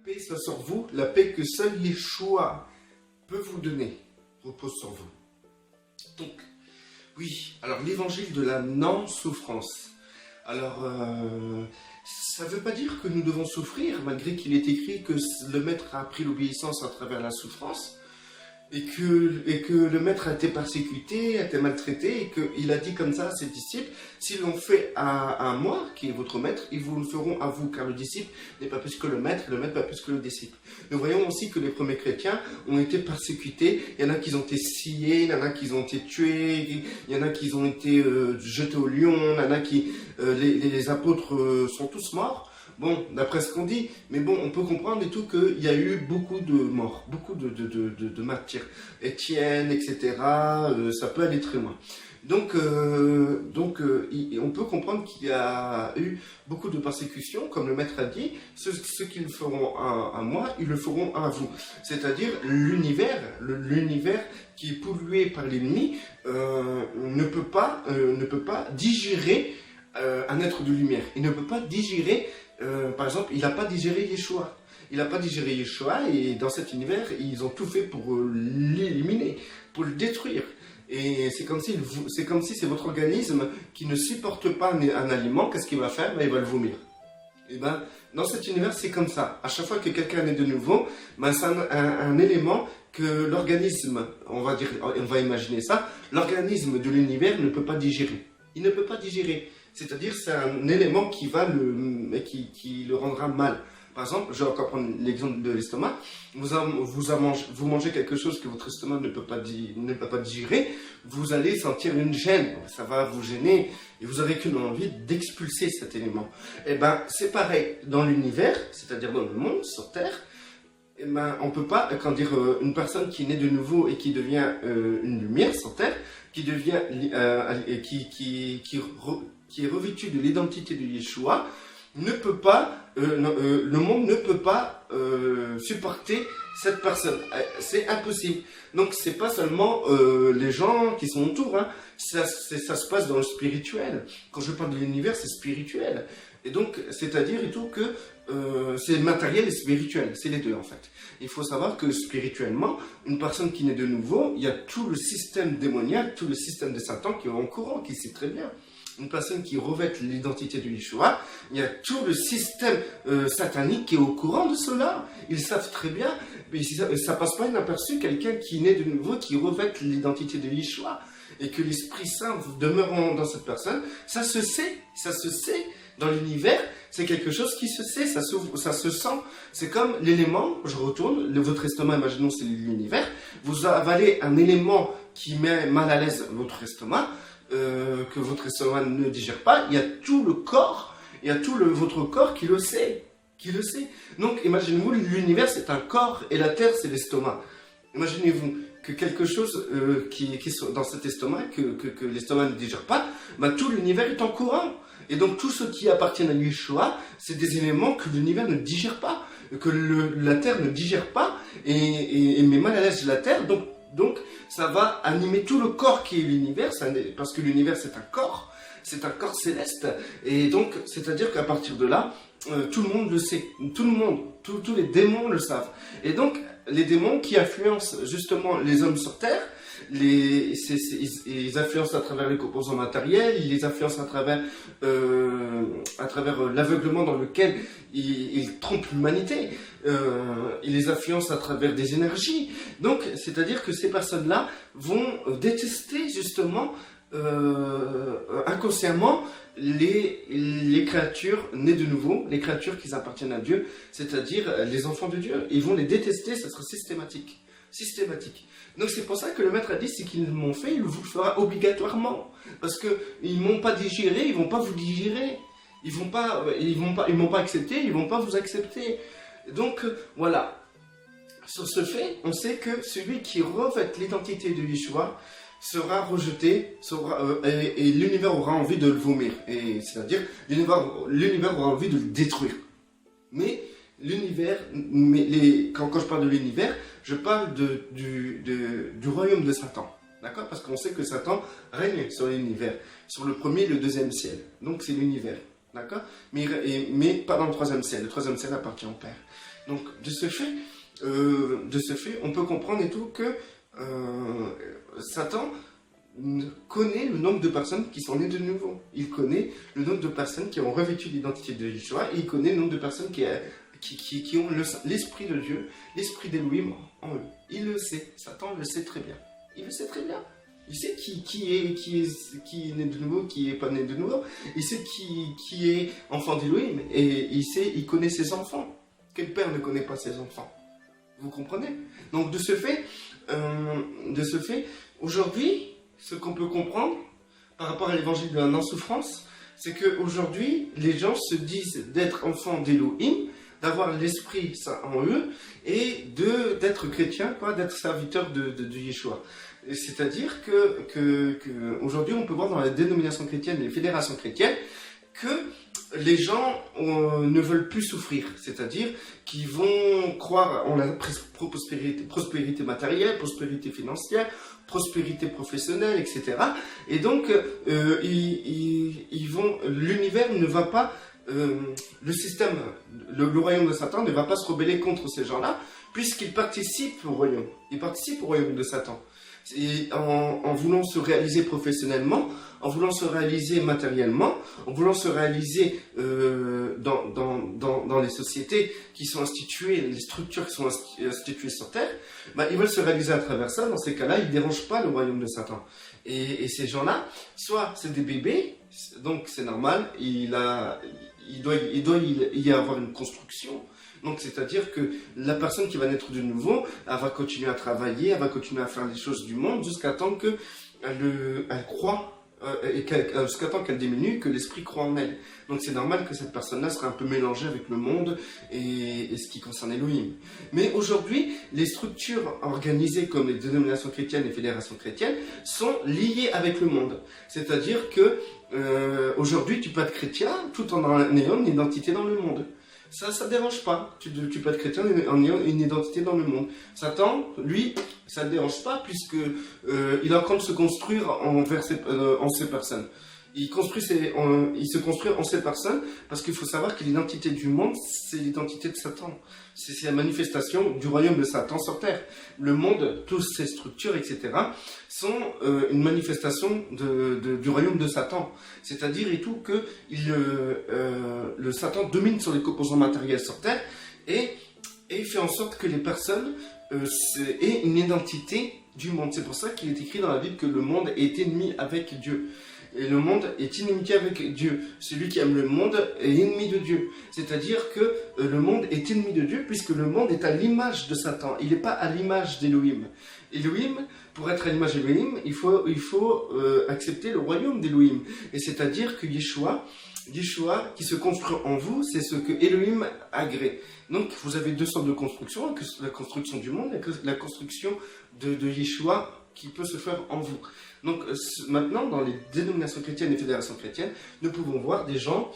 paix soit sur vous, la paix que seul Yeshua peut vous donner, repose sur vous. Donc, oui, alors l'évangile de la non-souffrance. Alors, ça ne veut pas dire que nous devons souffrir, malgré qu'il est écrit que le Maître a appris l'obéissance à travers la souffrance, et que le Maître a été persécuté, a été maltraité, et qu'il a dit comme ça à ses disciples, s'ils l'ont fait à moi, qui est votre Maître, ils vous le feront à vous, car le disciple n'est pas plus que le Maître pas plus que le disciple. Nous voyons aussi que les premiers chrétiens ont été persécutés, il y en a qui ont été sciés, il y en a qui ont été tués, il y en a qui ont été jetés au lion, il y en a qui, les apôtres sont tous morts. Bon, d'après ce qu'on dit, mais bon, on peut comprendre et tout qu'il y a eu beaucoup de morts, beaucoup de martyrs. Étienne, etc., ça peut aller très loin. Donc, on peut comprendre qu'il y a eu beaucoup de persécutions, comme le Maître a dit, ceux qui le feront à moi, ils le feront à vous. C'est-à-dire l'univers qui est pollué par l'ennemi ne peut pas digérer un être de lumière. Il ne peut pas digérer, par exemple, il n'a pas digéré Yeshua. Il n'a pas digéré Yeshua et dans cet univers, ils ont tout fait pour l'éliminer, pour le détruire. Et c'est comme si c'est votre organisme qui ne supporte pas un aliment, qu'est-ce qu'il va faire? Il va le vomir. Et ben, dans cet univers, c'est comme ça. À chaque fois que quelqu'un est de nouveau, c'est un élément que l'organisme, on va imaginer ça, l'organisme de l'univers ne peut pas digérer. Il ne peut pas digérer. C'est-à-dire c'est un élément qui le rendra mal. Par exemple, je vais encore prendre l'exemple de l'estomac. Vous mangez quelque chose que votre estomac ne peut pas digérer, vous allez sentir une gêne. Ça va vous gêner et vous n'aurez qu'une envie d'expulser cet élément. Et ben, c'est pareil dans l'univers, c'est-à-dire dans le monde, sur Terre. Et ben, on peut pas, une personne qui naît de nouveau et qui devient une lumière sur Terre, qui devient qui est revêtu de l'identité de Yeshua, ne peut pas, le monde ne peut pas supporter cette personne. C'est impossible. Donc c'est pas seulement les gens qui sont autour, hein. Ça se passe dans le spirituel. Quand je parle de l'univers, c'est spirituel. Et donc, c'est-à-dire et tout que c'est matériel et spirituel, c'est les deux en fait. Il faut savoir que spirituellement, une personne qui naît de nouveau, il y a tout le système démoniaque, tout le système de Satan qui est en courant, qui sait très bien. Une personne qui revêt l'identité de Yeshua, il y a tout le système satanique qui est au courant de cela. Ils savent très bien, mais ça passe pas inaperçu, quelqu'un qui naît de nouveau, qui revêt l'identité de Yeshua, et que l'Esprit Saint demeurant dans cette personne, ça se sait. Dans l'univers, c'est quelque chose qui se sait, ça se sent. C'est comme l'élément, je retourne, votre estomac, imaginons c'est l'univers, vous avalez un élément qui met mal à l'aise votre estomac, que votre estomac ne digère pas, il y a tout le corps, votre corps qui le sait. Donc imaginez-vous, l'univers c'est un corps et la terre c'est l'estomac. Imaginez-vous que quelque chose qui est dans cet estomac, que l'estomac ne digère pas, tout l'univers est en courant. Et donc tout ce qui appartient à Yeshua, c'est des éléments que l'univers ne digère pas, que la terre ne digère pas, et met mal à l'aise la terre, donc ça va animer tout le corps qui est l'univers, parce que l'univers c'est un corps céleste, et donc c'est-à-dire qu'à partir de là, tout le monde le sait, tout le monde, tous les démons le savent. Et donc les démons qui influencent justement les hommes sur terre, ils influencent à travers les composants matériels, ils les influencent à travers l'aveuglement dans lequel ils trompent l'humanité, ils les influencent à travers des énergies. Donc, c'est-à-dire que ces personnes-là vont détester justement inconsciemment les créatures nées de nouveau, les créatures qui appartiennent à Dieu, c'est-à-dire les enfants de Dieu. Ils vont les détester, ça sera systématique. Donc c'est pour ça que le Maître a dit, c'est qu'ils m'ont fait, il vous le fera obligatoirement. Parce qu'ils m'ont pas digéré, ils vont pas vous digérer. Ils m'ont pas accepté, ils vont pas vous accepter. Donc voilà. Sur ce fait, on sait que celui qui revêt l'identité de Yeshua sera rejeté, et l'univers aura envie de le vomir. C'est-à-dire, l'univers aura envie de le détruire. Mais l'univers, quand je parle de l'univers, je parle du royaume de Satan. D'accord? Parce qu'on sait que Satan règne sur l'univers, sur le premier et le deuxième ciel. Donc c'est l'univers. d'accord, mais pas dans le troisième ciel. Le troisième ciel appartient au Père. Donc, de ce fait, on peut comprendre et tout que Satan connaît le nombre de personnes qui sont nées de nouveau. Il connaît le nombre de personnes qui ont revêtu l'identité de Yeshua, et il connaît le nombre de personnes qui ont l'esprit de Dieu, l'esprit d'Élohim en eux. Il le sait, Satan le sait très bien. Il le sait très bien. Il sait qui est né de nouveau, qui n'est pas né de nouveau. Il sait qui est enfant d'Élohim, et il connaît ses enfants. Quel père ne connaît pas ses enfants? Vous comprenez? Donc de ce fait, aujourd'hui, ce qu'on peut comprendre par rapport à l'évangile de la non-souffrance, c'est qu'aujourd'hui, les gens se disent d'être enfants d'Élohim, d'avoir l'esprit ça en eux, et d'être chrétiens, d'être serviteurs de Yeshua. C'est-à-dire que aujourd'hui, on peut voir dans la dénomination chrétienne, les fédérations chrétiennes, que les gens ne veulent plus souffrir, c'est-à-dire qu'ils vont croire en la prospérité matérielle, prospérité financière, prospérité professionnelle, etc. Et donc, l'univers ne va pas, le système, le royaume de Satan ne va pas se rebeller contre ces gens-là, puisqu'ils participent au royaume. Ils participent au royaume de Satan. Et en voulant se réaliser professionnellement, en voulant se réaliser matériellement, en voulant se réaliser dans les sociétés qui sont instituées, les structures qui sont instituées sur Terre, ils veulent se réaliser à travers ça. Dans ces cas-là, ils ne dérangent pas le royaume de Satan. Et ces gens-là, soit c'est des bébés, donc c'est normal, il doit y avoir une construction. Donc, c'est-à-dire que la personne qui va naître de nouveau, elle va continuer à travailler, elle va continuer à faire les choses du monde jusqu'à temps qu'elle croit, jusqu'à temps qu'elle diminue, que l'esprit croit en elle. Donc, c'est normal que cette personne-là sera un peu mélangée avec le monde et ce qui concerne Elohim. Mais aujourd'hui, les structures organisées comme les dénominations chrétiennes et fédérations chrétiennes sont liées avec le monde. C'est-à-dire que aujourd'hui, tu peux être chrétien tout en ayant une identité dans le monde. Ça ne dérange pas. Tu peux être chrétien en ayant une identité dans le monde. Satan, lui, ça ne dérange pas puisque il est en train de se construire en ces personnes. Il se construit en ces personnes parce qu'il faut savoir que l'identité du monde, c'est l'identité de Satan. C'est la manifestation du royaume de Satan sur Terre. Le monde, toutes ces structures, etc., sont une manifestation du royaume de Satan. C'est-à-dire et tout que le Satan domine sur les composants matériels sur Terre et fait en sorte que les personnes aient une identité du monde. C'est pour ça qu'il est écrit dans la Bible que le monde est ennemi avec Dieu. Et le monde est inimitié avec Dieu. Celui qui aime le monde est ennemi de Dieu. C'est-à-dire que le monde est ennemi de Dieu puisque le monde est à l'image de Satan. Il n'est pas à l'image d'Élohim. Élohim, pour être à l'image d'Élohim, il faut accepter le royaume d'Élohim. Et c'est-à-dire que Yeshua qui se construit en vous, c'est ce que Elohim agrée. Donc vous avez deux sortes de construction, la construction du monde et la construction de Yeshua qui peut se faire en vous. Donc maintenant, dans les dénominations chrétiennes et fédérations chrétiennes, nous pouvons voir des gens,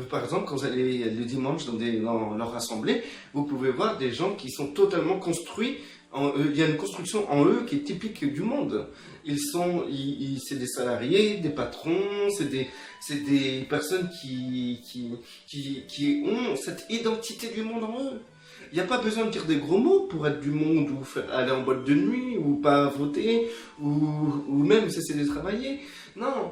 par exemple, quand vous allez le dimanche dans leur assemblée, vous pouvez voir des gens qui sont totalement construits. Il y a une construction en eux qui est typique du monde. C'est des salariés, des patrons, c'est des personnes qui ont cette identité du monde en eux. Il n'y a pas besoin de dire des gros mots pour être du monde ou aller en boîte de nuit ou pas voter ou même cesser de travailler. Non,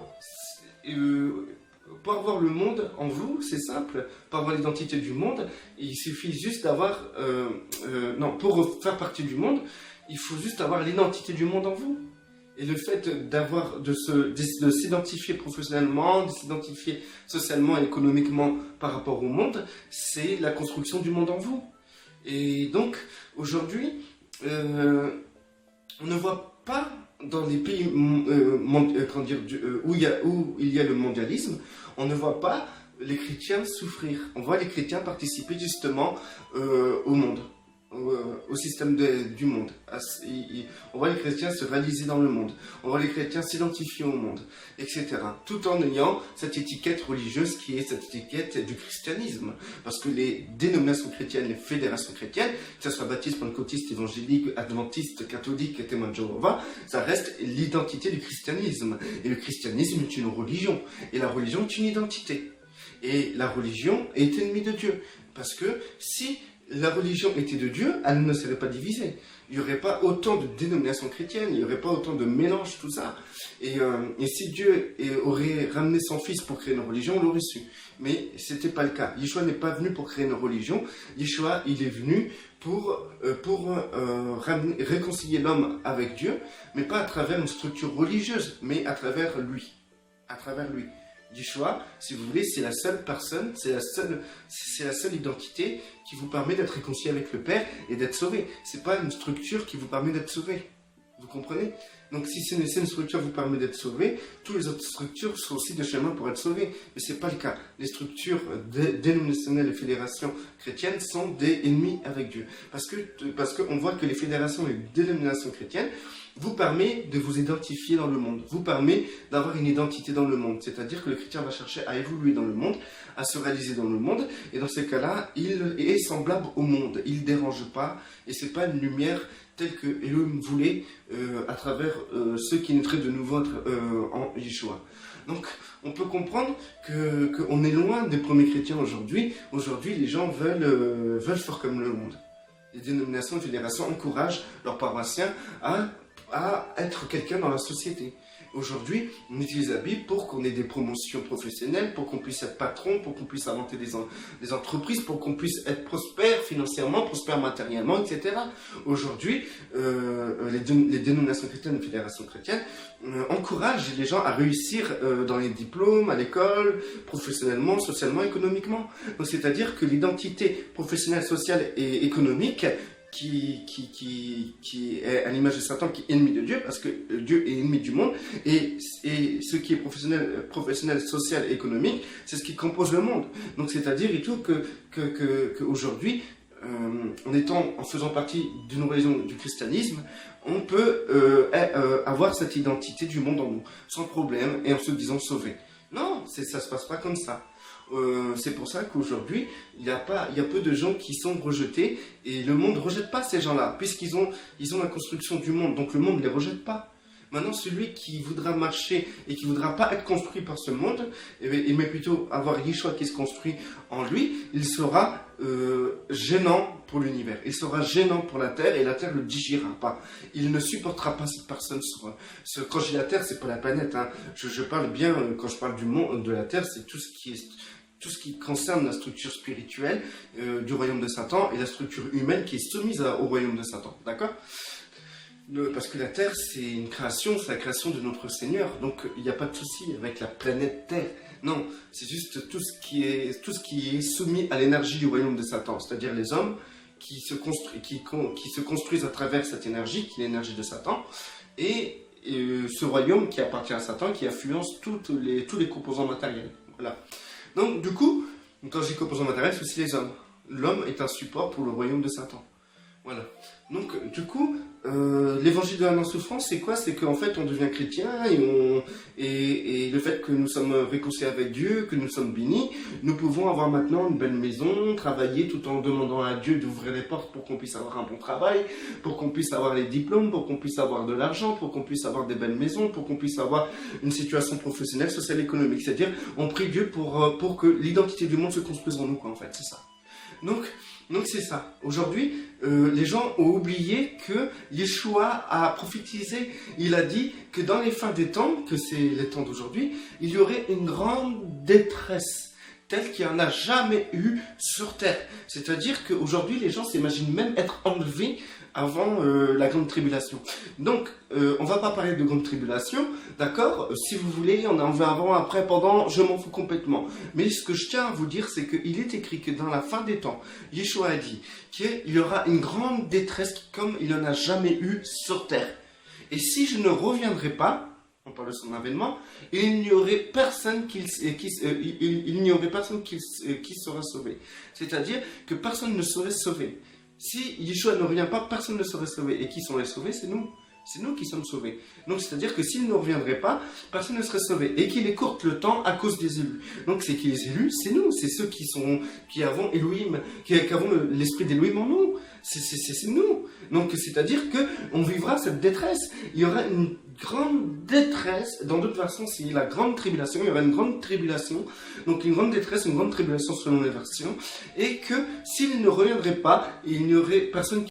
pour avoir le monde en vous, c'est simple. Pour avoir l'identité du monde, il suffit juste d'avoir... pour faire partie du monde, il faut juste avoir l'identité du monde en vous. Et le fait de s'identifier professionnellement, de s'identifier socialement et économiquement par rapport au monde, c'est la construction du monde en vous. Et donc, aujourd'hui, on ne voit pas dans les pays où il y a le mondialisme, on ne voit pas les chrétiens souffrir. On voit les chrétiens participer justement au monde, au système du monde. On voit les chrétiens se réaliser dans le monde. On voit les chrétiens s'identifier au monde, etc. Tout en ayant cette étiquette religieuse qui est cette étiquette du christianisme. Parce que les dénominations chrétiennes, les fédérations chrétiennes, que ce soit baptiste, pentecôtiste, évangélique, adventiste, catholique, témoin de Jéhovah, ça reste l'identité du christianisme. Et le christianisme est une religion. Et la religion est une identité. Et la religion est ennemie de Dieu. Parce que si la religion était de Dieu, elle ne serait pas divisée. Il n'y aurait pas autant de dénominations chrétiennes, il n'y aurait pas autant de mélange, tout ça. Et si Dieu aurait ramené son Fils pour créer une religion, on l'aurait su. Mais ce n'était pas le cas. Yeshua n'est pas venu pour créer une religion. Yeshua, il est venu pour réconcilier l'homme avec Dieu, mais pas à travers une structure religieuse, mais à travers lui. À travers lui. Yeshua, si vous voulez, c'est la seule personne, c'est la seule identité qui vous permet d'être réconcilié avec le Père et d'être sauvé. Ce n'est pas une structure qui vous permet d'être sauvé. Vous comprenez? Donc si c'est une structure qui vous permet d'être sauvé, toutes les autres structures sont aussi des chemins pour être sauvés. Mais ce n'est pas le cas. Les structures dénominationnelles et fédérations chrétiennes sont des ennemis avec Dieu. Parce qu'on voit que les fédérations et dénominations chrétiennes vous permet de vous identifier dans le monde, vous permet d'avoir une identité dans le monde. C'est-à-dire que le chrétien va chercher à évoluer dans le monde, à se réaliser dans le monde, et dans ces cas-là, il est semblable au monde. Il ne dérange pas, et ce n'est pas une lumière telle que Elohim voulait à travers ceux qui naîtraient de nouveau en Yeshua. Donc, on peut comprendre qu'on est loin des premiers chrétiens aujourd'hui. Aujourd'hui, les gens veulent faire comme le monde. Les dénominations et fédérations encouragent leurs paroissiens à être quelqu'un dans la société. Aujourd'hui, on utilise la Bible pour qu'on ait des promotions professionnelles, pour qu'on puisse être patron, pour qu'on puisse inventer des entreprises, pour qu'on puisse être prospère financièrement, prospère matériellement, etc. Aujourd'hui, les dénominations chrétiennes et les fédérations chrétiennes encouragent les gens à réussir dans les diplômes, à l'école, professionnellement, socialement, économiquement. Donc, c'est-à-dire que l'identité professionnelle, sociale et économique qui est à l'image de Satan, qui est ennemi de Dieu, parce que Dieu est ennemi du monde, et ce qui est professionnel, social et économique, c'est ce qui compose le monde. Donc c'est-à-dire et tout qu'aujourd'hui, en faisant partie d'une religion du christianisme, on peut avoir cette identité du monde en nous, sans problème, et en se disant sauvé. Non, ça ne se passe pas comme ça. C'est pour ça qu'aujourd'hui, il y a peu de gens qui sont rejetés, et le monde ne rejette pas ces gens-là, puisqu'ils ont la construction du monde, donc le monde ne les rejette pas. Maintenant, celui qui voudra marcher et qui ne voudra pas être construit par ce monde, mais plutôt avoir Yeshua qui se construit en lui, il sera gênant pour l'univers. Il sera gênant pour la Terre, et la Terre ne le digérera pas. Il ne supportera pas cette personne. Quand je dis la Terre, ce n'est pas la planète. Hein. Je parle bien, quand je parle du monde, de la Terre, c'est tout ce qui concerne la structure spirituelle du royaume de Satan et la structure humaine qui est soumise au royaume de Satan. D'accord ? Parce que la Terre, c'est une création, c'est la création de notre Seigneur. Donc, il n'y a pas de souci avec la planète Terre. Non, c'est juste tout ce qui est soumis à l'énergie du royaume de Satan. C'est-à-dire les hommes qui se construisent à travers cette énergie, qui est l'énergie de Satan. Et ce royaume qui appartient à Satan, qui influence tous les composants matériels. Voilà. Donc, du coup, quand je dis composants matériels, c'est aussi les hommes. L'homme est un support pour le royaume de Satan. Voilà. Donc, du coup, l'évangile de la non-souffrance, c'est quoi? C'est qu'en fait, on devient chrétien et le fait que nous sommes réconciliés avec Dieu, que nous sommes bénis, nous pouvons avoir maintenant une belle maison, travailler tout en demandant à Dieu d'ouvrir les portes pour qu'on puisse avoir un bon travail, pour qu'on puisse avoir les diplômes, pour qu'on puisse avoir de l'argent, pour qu'on puisse avoir des belles maisons, pour qu'on puisse avoir une situation professionnelle, sociale, économique. C'est-à-dire, on prie Dieu pour que l'identité du monde se construise en nous, quoi, en fait, c'est ça. Donc c'est ça. Aujourd'hui, les gens ont oublié que Yeshua a prophétisé. Il a dit que dans les fins des temps, que c'est les temps d'aujourd'hui, il y aurait une grande détresse, telle qu'il n'y en a jamais eu sur terre. C'est-à-dire qu'aujourd'hui, les gens s'imaginent même être enlevés avant la grande tribulation. Donc, on ne va pas parler de grande tribulation, d'accord? Si vous voulez, on en veut avant, après, pendant, je m'en fous complètement. Mais ce que je tiens à vous dire, c'est qu'il est écrit que dans la fin des temps, Yeshua a dit qu'il y aura une grande détresse comme il n'en a jamais eu sur terre. Et si je ne reviendrai pas, on parle de son avènement, il n'y aurait personne qui sera sauvé. C'est-à-dire que personne ne serait sauvé. Si Yeshua ne revient pas, personne ne serait sauvé. Et qui sont les sauvés? C'est nous. C'est nous qui sommes sauvés. Donc c'est-à-dire que s'il ne reviendrait pas, personne ne serait sauvé. Et qu'il écourte le temps à cause des élus. Donc c'est qui les élus? C'est nous. C'est ceux qui avons Elohim, qui avons l'esprit d'Elohim en nous. C'est nous. Donc c'est-à-dire qu'on vivra cette détresse. Il y aura une grande détresse. Dans d'autres versions, c'est la grande tribulation. Il y aura une grande tribulation. Donc une grande détresse, une grande tribulation selon les versions. Et que s'il ne reviendrait pas, il n'y aurait personne qui